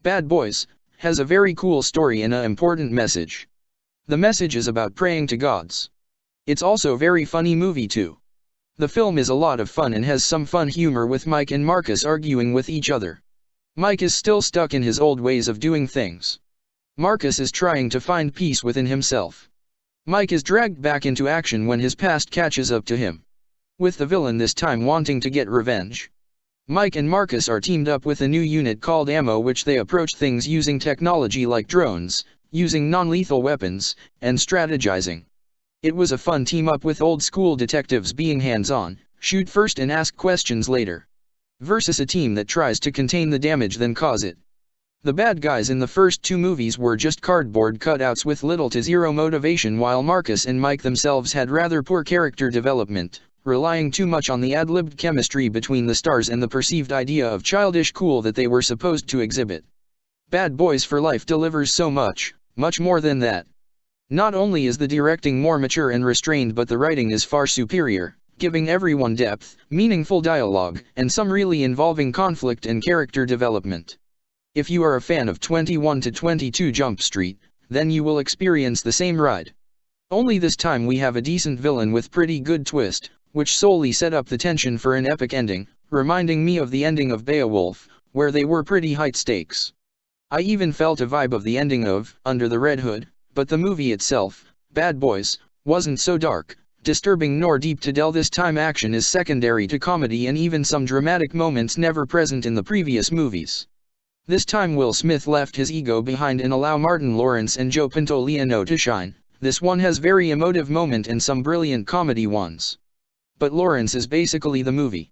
Bad Boys has a very cool story and an important message. The message is about praying to gods. It's also very funny movie too. The film is a lot of fun and has some fun humor with Mike and Marcus arguing with each other. Mike is still stuck in his old ways of doing things. Marcus is trying to find peace within himself. Mike is dragged back into action when his past catches up to him, with the villain this time wanting to get revenge. Mike and Marcus are teamed up with a new unit called Ammo, which they approach things using technology like drones, using non-lethal weapons, and strategizing. It was a fun team-up with old-school detectives being hands-on, shoot first and ask questions later, versus a team that tries to contain the damage then cause it. The bad guys in the first two movies were just cardboard cutouts with little to zero motivation, while Marcus and Mike themselves had rather poor character development, relying too much on the ad-libbed chemistry between the stars and the perceived idea of childish cool that they were supposed to exhibit. Bad Boys for Life delivers so much more than that. Not only is the directing more mature and restrained, but the writing is far superior, giving everyone depth, meaningful dialogue, and some really involving conflict and character development. If you are a fan of 21 to 22 Jump Street, then you will experience the same ride. Only this time we have a decent villain with pretty good twist, which solely set up the tension for an epic ending, reminding me of the ending of Beowulf, where they were pretty high stakes. I even felt a vibe of the ending of Under the Red Hood, but the movie itself, Bad Boys, wasn't so dark, disturbing nor deep to delve. This time action is secondary to comedy and even some dramatic moments never present in the previous movies. This time Will Smith left his ego behind and allow Martin Lawrence and Joe Pantoliano to shine. This one has very emotive moment and some brilliant comedy ones. But Lawrence is basically the movie.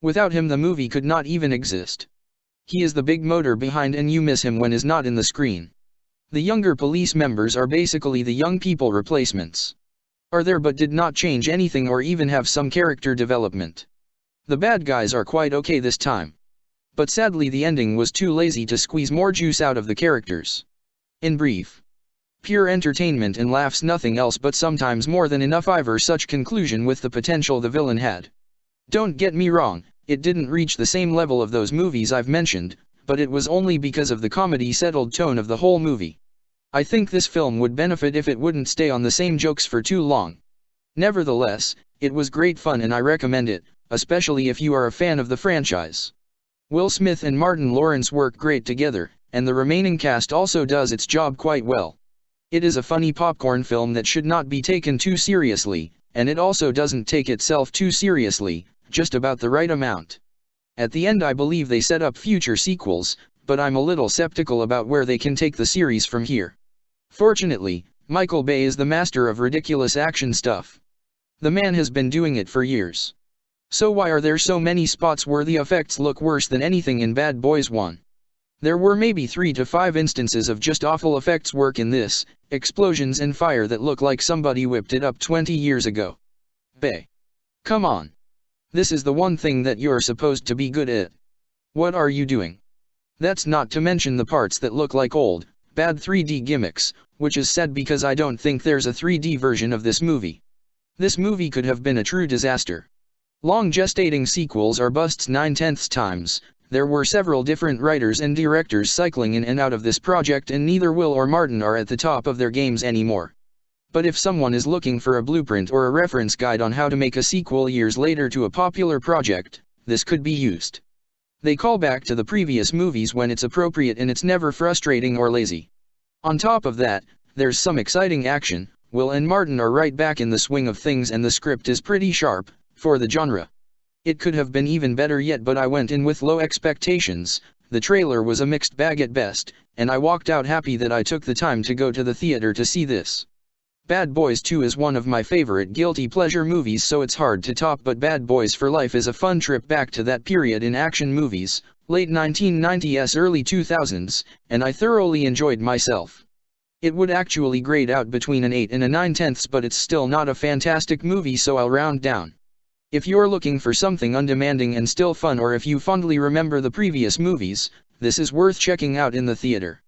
Without him the movie could not even exist. He is the big motor behind and you miss him when he's not in the screen. The younger police members are basically the young people replacements. Are there but did not change anything or even have some character development. The bad guys are quite okay this time. But sadly the ending was too lazy to squeeze more juice out of the characters. In brief, pure entertainment and laughs, nothing else, but sometimes more than enough. Such conclusion with the potential the villain had. Don't get me wrong, it didn't reach the same level of those movies I've mentioned, but it was only because of the comedy settled tone of the whole movie. I think this film would benefit if it wouldn't stay on the same jokes for too long. Nevertheless, it was great fun and I recommend it, especially if you are a fan of the franchise. Will Smith and Martin Lawrence work great together, and the remaining cast also does its job quite well. It is a funny popcorn film that should not be taken too seriously, and it also doesn't take itself too seriously, just about the right amount. At the end I believe they set up future sequels, but I'm a little skeptical about where they can take the series from here. Fortunately, Michael Bay is the master of ridiculous action stuff. The man has been doing it for years. So why are there so many spots where the effects look worse than anything in Bad Boys 1? There were maybe 3 to 5 instances of just awful effects work in this, explosions and fire that look like somebody whipped it up 20 years ago. Bay. Come on. This is the one thing that you're supposed to be good at. What are you doing? That's not to mention the parts that look like old, bad 3D gimmicks, which is sad because I don't think there's a 3D version of this movie. This movie could have been a true disaster. Long gestating sequels are busts 9/10 times. There were several different writers and directors cycling in and out of this project, and neither Will or Martin are at the top of their games anymore. But if someone is looking for a blueprint or a reference guide on how to make a sequel years later to a popular project, this could be used. They call back to the previous movies when it's appropriate and it's never frustrating or lazy. On top of that, there's some exciting action. Will and Martin are right back in the swing of things and the script is pretty sharp for the genre. It could have been even better yet, but I went in with low expectations. The trailer was a mixed bag at best, and I walked out happy that I took the time to go to the theater to see this. Bad Boys 2 is one of my favorite guilty pleasure movies, so it's hard to top, but Bad Boys for Life is a fun trip back to that period in action movies, late 1990s early 2000s, and I thoroughly enjoyed myself. It would actually grade out between an 8 and a 9/10, but it's still not a fantastic movie, so I'll round down. If you're looking for something undemanding and still fun, or if you fondly remember the previous movies, this is worth checking out in the theater.